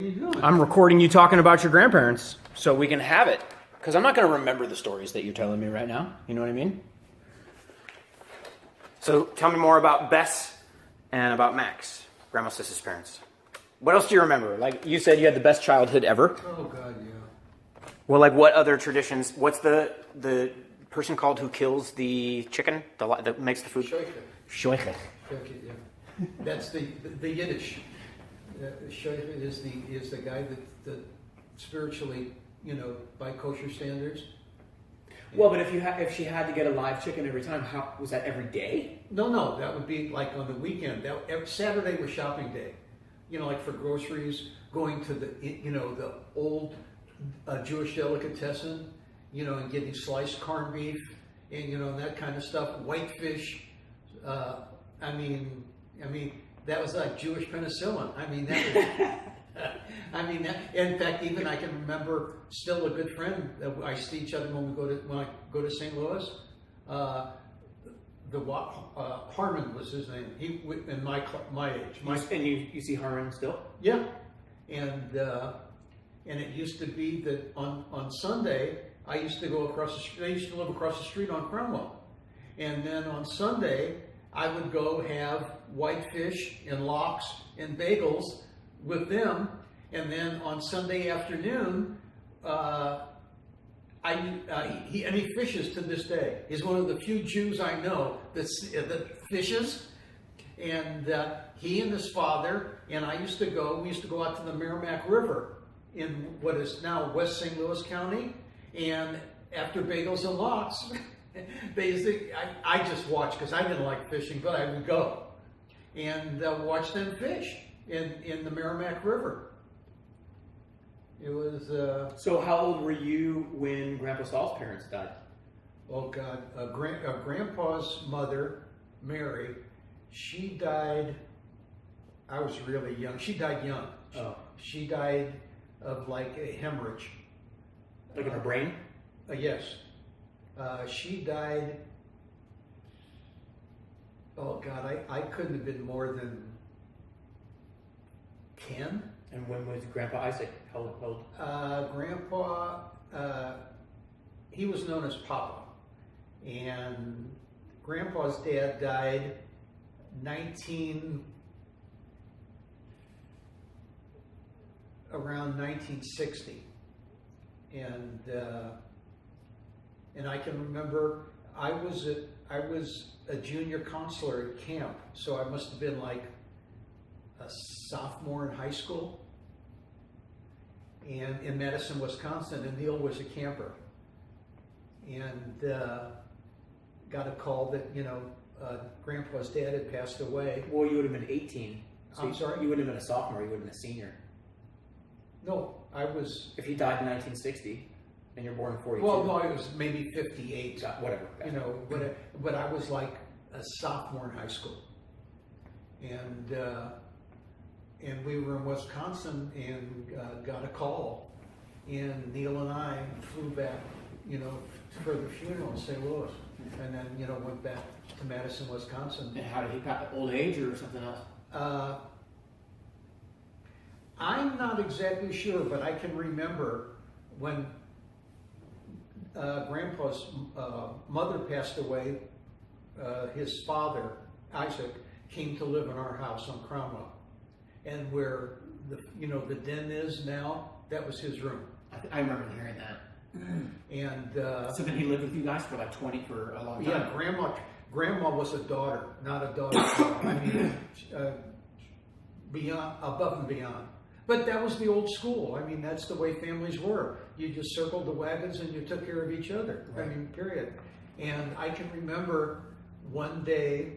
What are you doing? I'm recording you talking about your grandparents so we can have it. Because I'm not going to remember the stories that you're telling me right now. You know what I mean? So tell me more about Bess and about Max, Grandma Sis's parents. What else do you remember? Like you said, you had the best childhood ever. Oh, God, yeah. Well, like what other traditions? What's the person called who kills the chicken that makes the food? Shoichet. Shoichet. Shoichet, yeah. That's the Yiddish. Shoichet is the guy that spiritually, by kosher standards. Well, but if she had to get a live chicken every time, how was that every day? No, that would be like on the weekend. Saturday was shopping day. Like for groceries, going to the old Jewish delicatessen, and getting sliced corned beef and that kind of stuff. Whitefish. I mean, that was like Jewish penicillin. In fact, even I can remember still a good friend. I see each other when I go to St. Louis. Harmon was his name. He in my age. And you see Harmon still? Yeah, and it used to be that on Sunday I used to go across the street. They used to live across the street on Cromwell, and then on Sunday I would go have whitefish and lox and bagels with them, and then on Sunday afternoon. He fishes to this day. He's one of the few Jews I know that fishes, and he and his father and I used to go. We used to go out to the Merrimack River in what is now West St. Louis County, and after bagels and lox, I just watched because I didn't like fishing, but I would go and watch them fish in the Merrimack River. It was. So how old were you when Grandpa Saul's parents died? Oh God, Grandpa's mother, Mary, she died. I was really young. She died young. Oh. She died of like a hemorrhage. Like in her brain? Yes. She died. Oh God, I couldn't have been more than 10. And when was Grandpa Isaac? How old? Grandpa, he was known as Papa, and Grandpa's dad died around 1960, and I can remember I was a junior counselor at camp, so I must have been like a sophomore in high school. And in Madison, Wisconsin, and Neil was a camper, and got a call that Grandpa's dad had passed away. Well, you would have been 18. So I'm sorry? You wouldn't have been a sophomore. You would have been a senior. No, I was. If he died in 1960, and you're born in 42. Well, no, it was maybe 58. Whatever. But I was like a sophomore in high school, and we were in Wisconsin and got a call, and Neil and I flew back, for the funeral in St. Louis, and then went back to Madison, Wisconsin. And how did he got old age or something else? I'm not exactly sure, but I can remember when Grandpa's mother passed away. His father, Isaac, came to live in our house on Cromwell. And where the den is now, that was his room. I remember hearing that. And So then he lived with you guys for like for a long time. Yeah, Grandma was a daughter, not a daughter. Beyond, above and beyond. But that was the old school. That's the way families were. You just circled the wagons and you took care of each other. Right. Period. And I can remember one day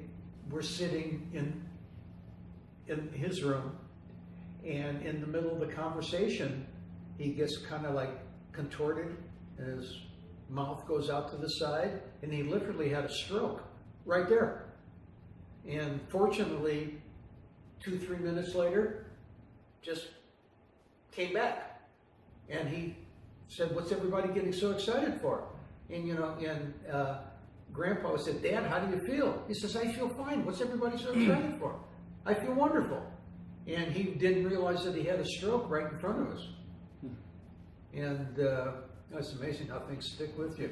we're sitting in his room, and in the middle of the conversation, he gets kind of like contorted, and his mouth goes out to the side, and he literally had a stroke right there. And fortunately, 2-3 minutes later, just came back, and he said, "What's everybody getting so excited for?" And Grandpa said, "Dad, how do you feel?" He says, "I feel fine. What's everybody so excited for? I feel wonderful." and he didn't realize that he had a stroke right in front of us. And it's amazing how things stick with you.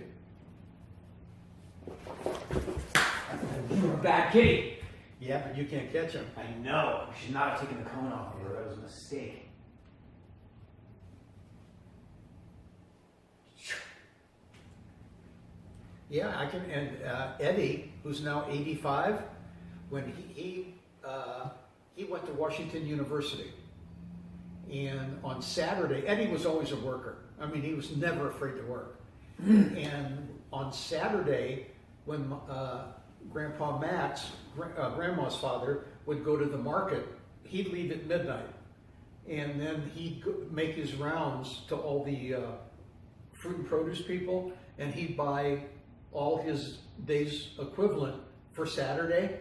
You're a bad kitty. Yeah, but you can't catch him. I know. I should not have taken the cone off of her. That was a mistake. Yeah, I can. And Eddie, who's now 85, when he went to Washington University, and on Saturday, Eddie was always a worker. I mean, he was never afraid to work. And on Saturday, when Grandpa Max, Grandma's father, would go to the market, he'd leave at midnight, and then he'd make his rounds to all the fruit and produce people, and he'd buy all his day's equivalent for Saturday,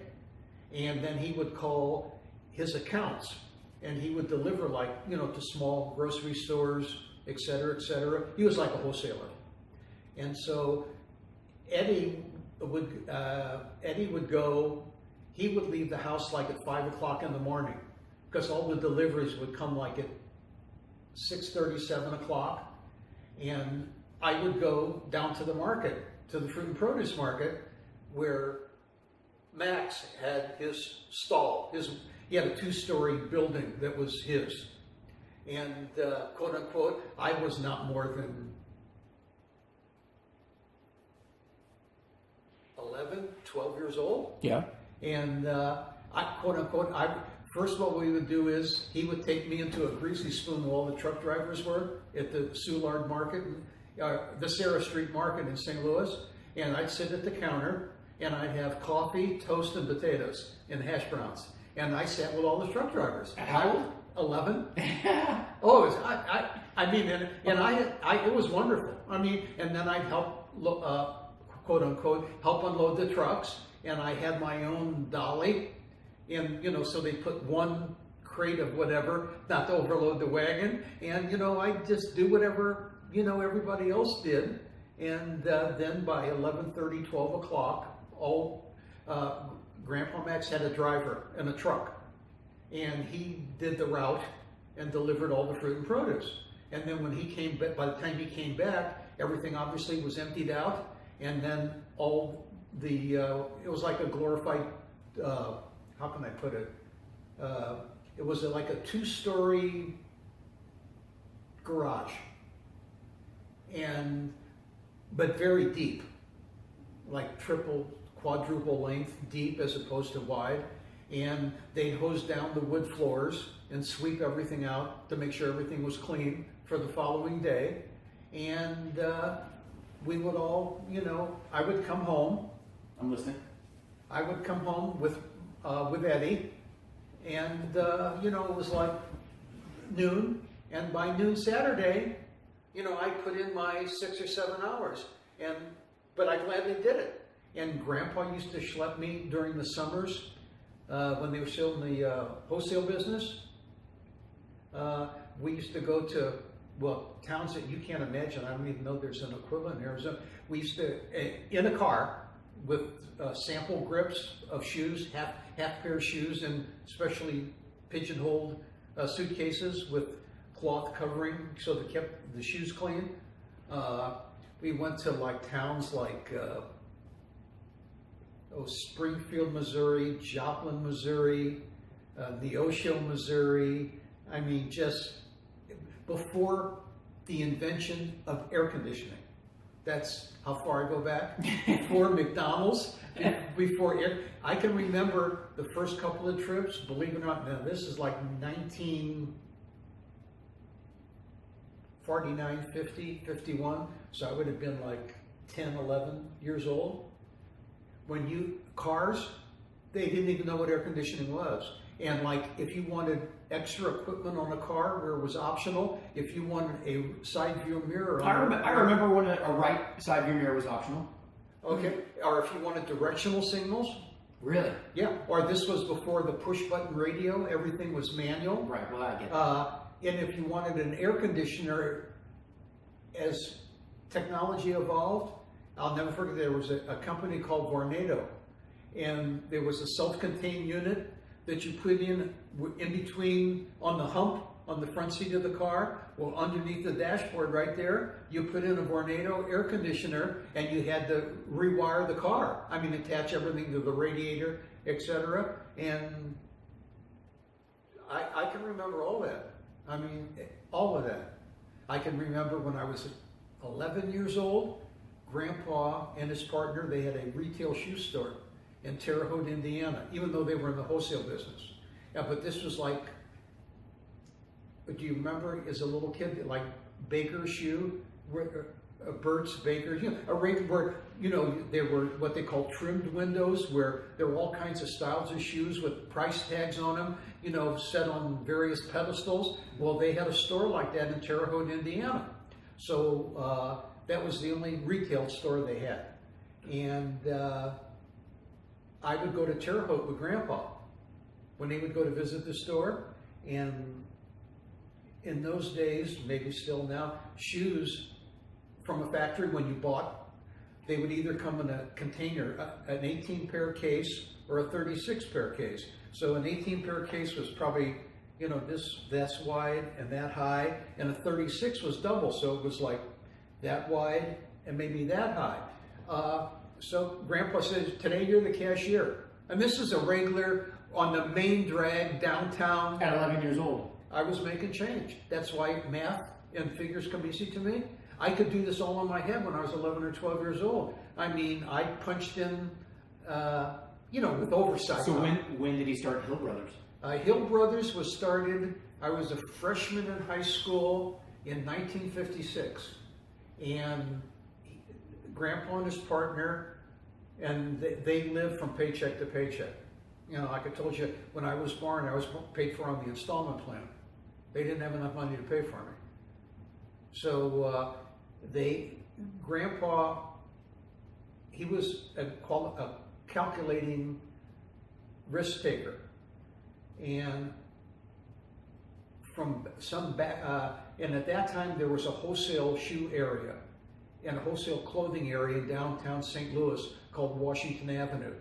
and then he would call his accounts, and he would deliver, like, you know, to small grocery stores, et cetera, et cetera. He was like a wholesaler. And so Eddie would go, he would leave the house like at 5 o'clock in the morning, because all the deliveries would come like at 6:30, 7 o'clock. And I would go down to the market, to the fruit and produce market, where Max had his stall. He had a 2-story building that was his. And quote unquote, I was not more than 11, 12 years old. Yeah. And I, quote unquote, first what we would do is he would take me into a greasy spoon where all the truck drivers were at the Soulard Market, the Sarah Street Market in St. Louis, and I'd sit at the counter and I'd have coffee, toast, and potatoes and hash browns. And I sat with all the truck drivers. How old? 11. Oh, it was, I mean, it was wonderful. I mean, and then I'd help, quote unquote, help unload the trucks, and I had my own dolly, and, you know, so they put one crate of whatever, not to overload the wagon, and, you know, I just do whatever, you know, everybody else did, and then by 11:30, 12 o'clock, Grandpa Max had a driver and a truck, and he did the route and delivered all the fruit and produce. And then when he came back, by the time he came back, everything obviously was emptied out, and then all the, it was like a glorified, how can I put it? It was like a 2-story garage, but very deep, like triple, quadruple length deep as opposed to wide. And they'd hose down the wood floors and sweep everything out to make sure everything was clean for the following day. And we would all, you know, I would come home. I'm listening. I would come home with Eddie, and you know, it was like noon, and by noon Saturday, you know, I put in my 6 or 7 hours, but I gladly did it. And Grandpa used to schlep me during the summers when they were still in the wholesale business. We used to go to, well, towns that you can't imagine. I don't even know there's an equivalent in Arizona. We used to, in a car with sample grips of shoes, half pair of shoes, and specially pigeonholed suitcases with cloth covering so they kept the shoes clean. We went to like towns like Springfield, Missouri, Joplin, Missouri, Neosho, Missouri. I mean, just before the invention of air conditioning. That's how far I go back. Before McDonald's, before air. I can remember the first couple of trips, believe it or not, now this is like 1949, 50, 51. So I would have been like 10, 11 years old. Cars, they didn't even know what air conditioning was. And like, if you wanted extra equipment on a car where it was optional, if you wanted a side view mirror on I remember when a right side view mirror was optional. Okay, or if you wanted directional signals. Really? Yeah, or this was before the push button radio, everything was manual. Right, well I get that. And if you wanted an air conditioner, as technology evolved, I'll never forget, there was a company called Vornado, and there was a self-contained unit that you put in between on the hump on the front seat of the car. Well, underneath the dashboard right there, you put in a Vornado air conditioner, and you had to rewire the car. I mean, attach everything to the radiator, etc. And I can remember all that. I mean, all of that. I can remember when I was 11 years old, Grandpa and his partner, they had a retail shoe store in Terre Haute, Indiana, even though they were in the wholesale business. Yeah, but this was like, do you remember as a little kid, like Baker's shoe, Burt's, Baker's, where, there were what they call trimmed windows, where there were all kinds of styles of shoes with price tags on them, set on various pedestals. Well, they had a store like that in Terre Haute, Indiana. So that was the only retail store they had. And I would go to Terre Haute with Grandpa when he would go to visit the store. And in those days, maybe still now, shoes from a factory, when you bought, they would either come in a container, an 18 pair case or a 36 pair case. So an 18 pair case was probably, that's wide and that high, and a 36 was double, so it was like that wide and maybe that high. So Grandpa says, today you're the cashier. And this is a regular on the main drag downtown. At 11 years old. I was making change. That's why math and figures come easy to me. I could do this all in my head when I was 11 or 12 years old. I mean, I punched in, with oversight. So when did he start Hill Brothers? Hill Brothers was started, I was a freshman in high school in 1956. And Grandpa and his partner, and they lived from paycheck to paycheck. Like I told you, when I was born, I was paid for on the installment plan. They didn't have enough money to pay for me. So Grandpa, he was a calculating risk taker. And from some back, and at that time there was a wholesale shoe area and a wholesale clothing area in downtown St. Louis called Washington Avenue.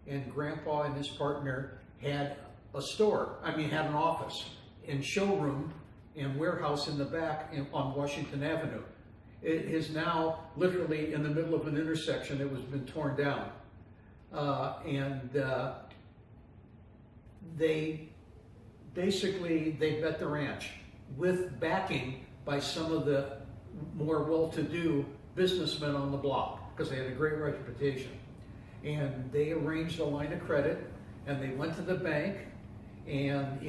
And Grandpa and his partner had a store, had an office and showroom and warehouse in the back on Washington Avenue. It is now literally in the middle of an intersection that was been torn down. They bet the ranch with backing by some of the more well-to-do businessmen on the block, because they had a great reputation. And they arranged a line of credit, and they went to the bank, and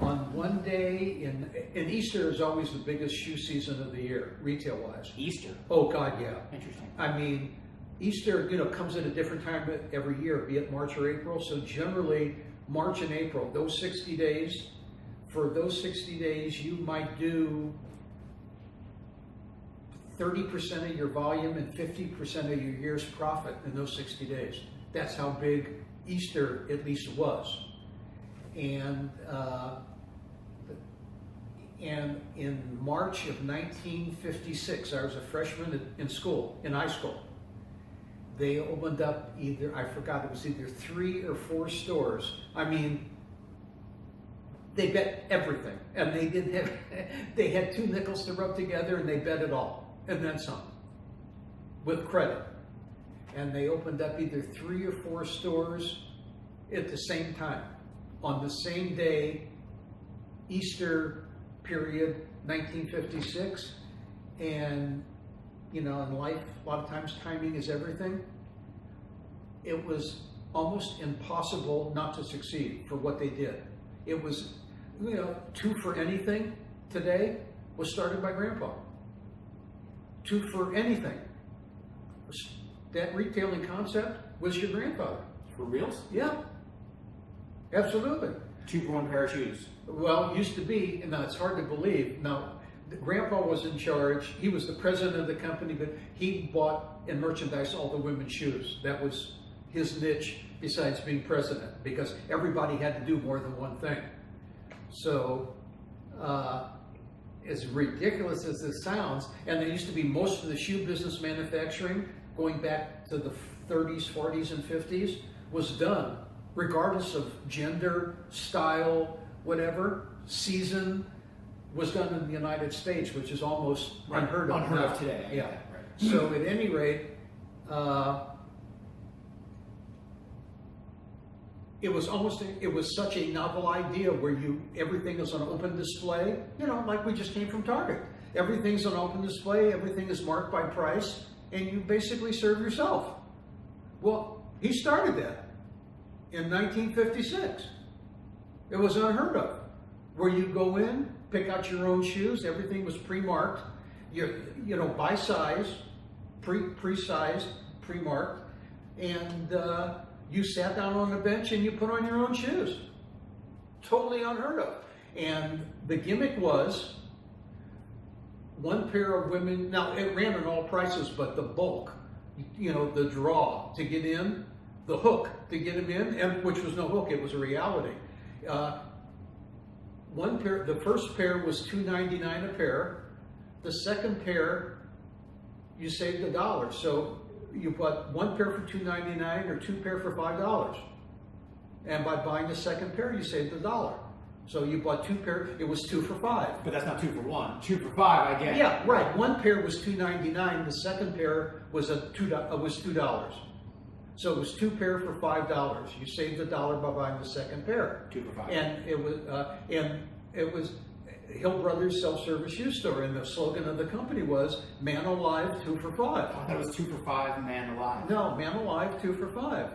on one day, in Easter is always the biggest shoe season of the year, retail-wise. Easter? Oh, God, yeah. Interesting. Easter, comes at a different time every year, be it March or April. So generally, March and April, those 60 days, for those 60 days, you might do 30% of your volume and 50% of your year's profit in those 60 days. That's how big Easter at least was. And in March of 1956, I was a freshman in high school. They opened up it was either 3 or 4 stores. They bet everything, and they had 2 nickels to rub together, and they bet it all, and then some, with credit. And they opened up either 3 or 4 stores at the same time, on the same day, Easter period, 1956. And in life, a lot of times timing is everything. It was almost impossible not to succeed for what they did. It was, 2 for anything today was started by Grandpa. 2 for anything. That retailing concept was your grandfather. For reals? Yeah, absolutely. 2 for 1 pair of shoes. Well, it used to be, and now it's hard to believe. Now, Grandpa was in charge. He was the president of the company, but he bought and merchandised all the women's shoes. That was his niche besides being president, because everybody had to do more than one thing. So, as ridiculous as this sounds, and there used to be most of the shoe business manufacturing going back to the 30s, 40s, and 50s was done regardless of gender, style, whatever, season, was done in the United States, which is almost unheard of. Unheard of today. Yeah. Right. So at any rate, it was such a novel idea where everything is on open display, like we just came from Target. Everything's on open display, everything is marked by price, and you basically serve yourself. Well, he started that in 1956. It was unheard of. Where you go in, pick out your own shoes, everything was pre-marked, by size, pre-sized, pre-marked, and you sat down on the bench and you put on your own shoes. Totally unheard of. And the gimmick was one pair of women, now it ran at all prices, but the bulk, the draw to get in, the hook to get them in, and which was no hook, it was a reality. One pair, the first pair was $2.99 a pair. The second pair, you saved $1. So you bought one pair for $2.99 or two pair for $5. And by buying the second pair, you saved $1. So you bought two pair, it was 2 for $5. But that's not 2 for 1. 2 for 5, I get. Yeah, right. One pair was $2.99. The second pair was $2. So it was 2 pair for $5. You saved $1 by buying the second pair. 2 for 5. And it was Hill Brothers Self-Service Shoe Store, and the slogan of the company was "Man Alive, 2 for 5." I thought it was 2 for 5, Man Alive. No, Man Alive, 2 for 5.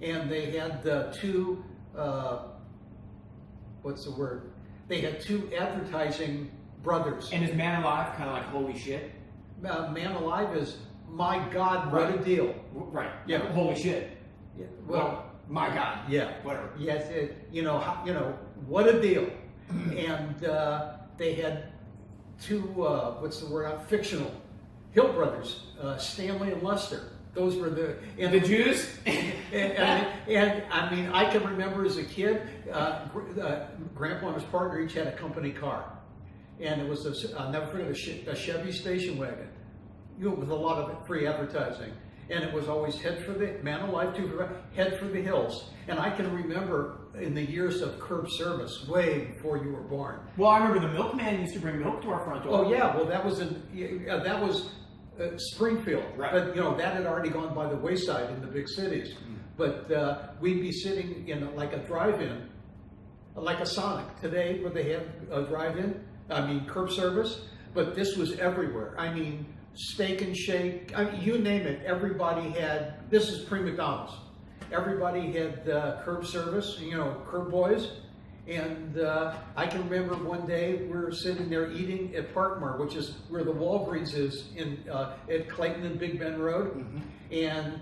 And they had two. What's the word? They had two advertising brothers. And is Man Alive kind of like holy shit? Man Alive is, my God, what a deal. Right. Yeah. Holy shit. Yeah. Well, my God. Yeah. Whatever. Yes. What a deal. And they had two. What's the word? Fictional Hill Brothers, Stanley and Lester. Those were the Jews. and I mean, I can remember as a kid, Grandpa and his partner each had a company car, and it was I'll never forget a Chevy station wagon, with a lot of free advertising, and it was always head for the Man Alive, 2 for 5, head for the hills. And I can remember in the years of curb service, way before you were born. Well, I remember the milkman used to bring milk to our front door. Oh yeah, well that was Springfield, right. But that had already gone by the wayside in the big cities. But we'd be sitting in like a drive-in, like a Sonic today, where they have a drive-in. I mean, curb service. But this was everywhere. I mean, Steak and Shake. I mean, you name it. Everybody had. This is pre-McDonald's. Everybody had curb service. Curb boys. And I can remember one day we were sitting there eating at Parkmar, which is where the Walgreens is at Clayton and Big Bend Road. And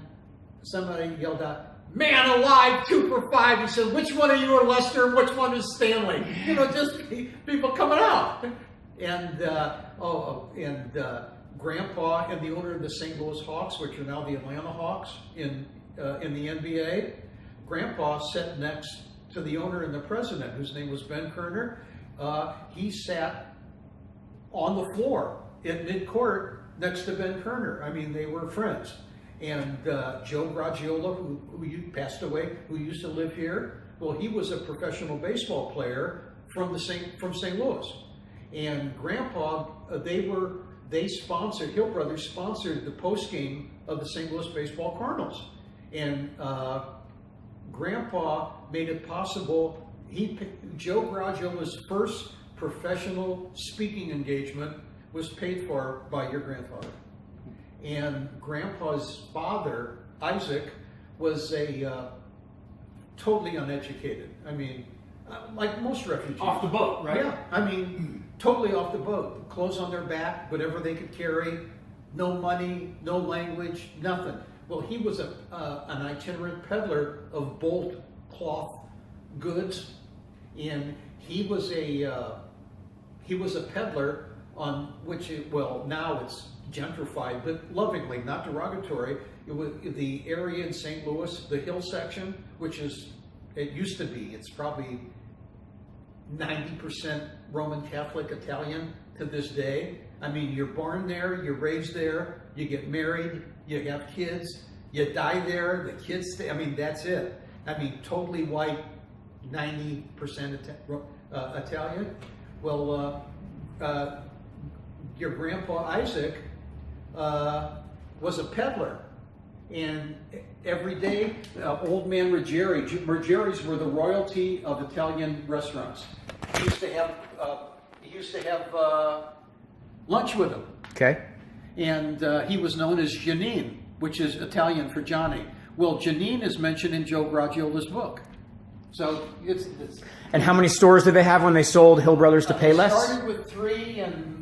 somebody yelled out, "Man Alive, 2 for 5." He said, "Which one of you are Lester and which one is Stanley?" Just people coming out. And Grandpa and the owner of the St. Louis Hawks, which are now the Atlanta Hawks in the NBA, Grandpa sat next to the owner and the president, whose name was Ben Kerner. He sat on the floor in mid-court next to Ben Kerner. I mean, they were friends. And Joe Gragiola, who passed away, who used to live here, well, he was a professional baseball player from St. Louis. And Grandpa, Hill Brothers sponsored the post-game of the St. Louis Baseball Cardinals. And Grandpa made it possible. Joe Gragiola's first professional speaking engagement was paid for by your grandfather. And Grandpa's father, Isaac, was a totally uneducated. I mean, like most refugees. Off the boat, right? Yeah, I mean, totally off the boat. Clothes on their back, whatever they could carry. No money, no language, nothing. Well, he was an itinerant peddler of bolt cloth goods, and he was a peddler on which now it's gentrified, but lovingly, not derogatory. It was the area in St. Louis, the hill section, it used to be. It's probably 90% Roman Catholic Italian to this day. I mean, you're born there, you're raised there, you get married, you have kids, you die there, the kids stay. I mean, that's it. I mean, totally white, 90% Italian. Well, your grandpa Isaac was a peddler. And every day, old man Ruggieri's were the royalty of Italian restaurants. He used to have lunch with him. Okay. And he was known as Janine, which is Italian for Johnny. Well, Janine is mentioned in Joe Graziola's book. So it's And how many stores did they have when they sold Hill Brothers to Payless? started with 3 and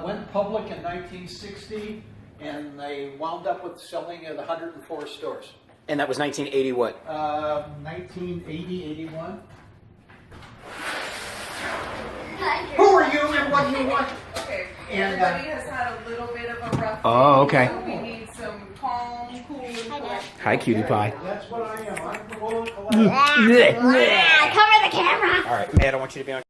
went public in 1960, and they wound up with selling at 104 stores. And that was 1980 what? 1980, 81. Who are you and what do you want? Okay, And, everybody has had a little bit of a rough Oh, day, okay. so we need some calm, cool, collected. Hi, cutie pie. That's what I am. I'm the Royal Collector. Cover the camera. All right, May, I don't want you to be on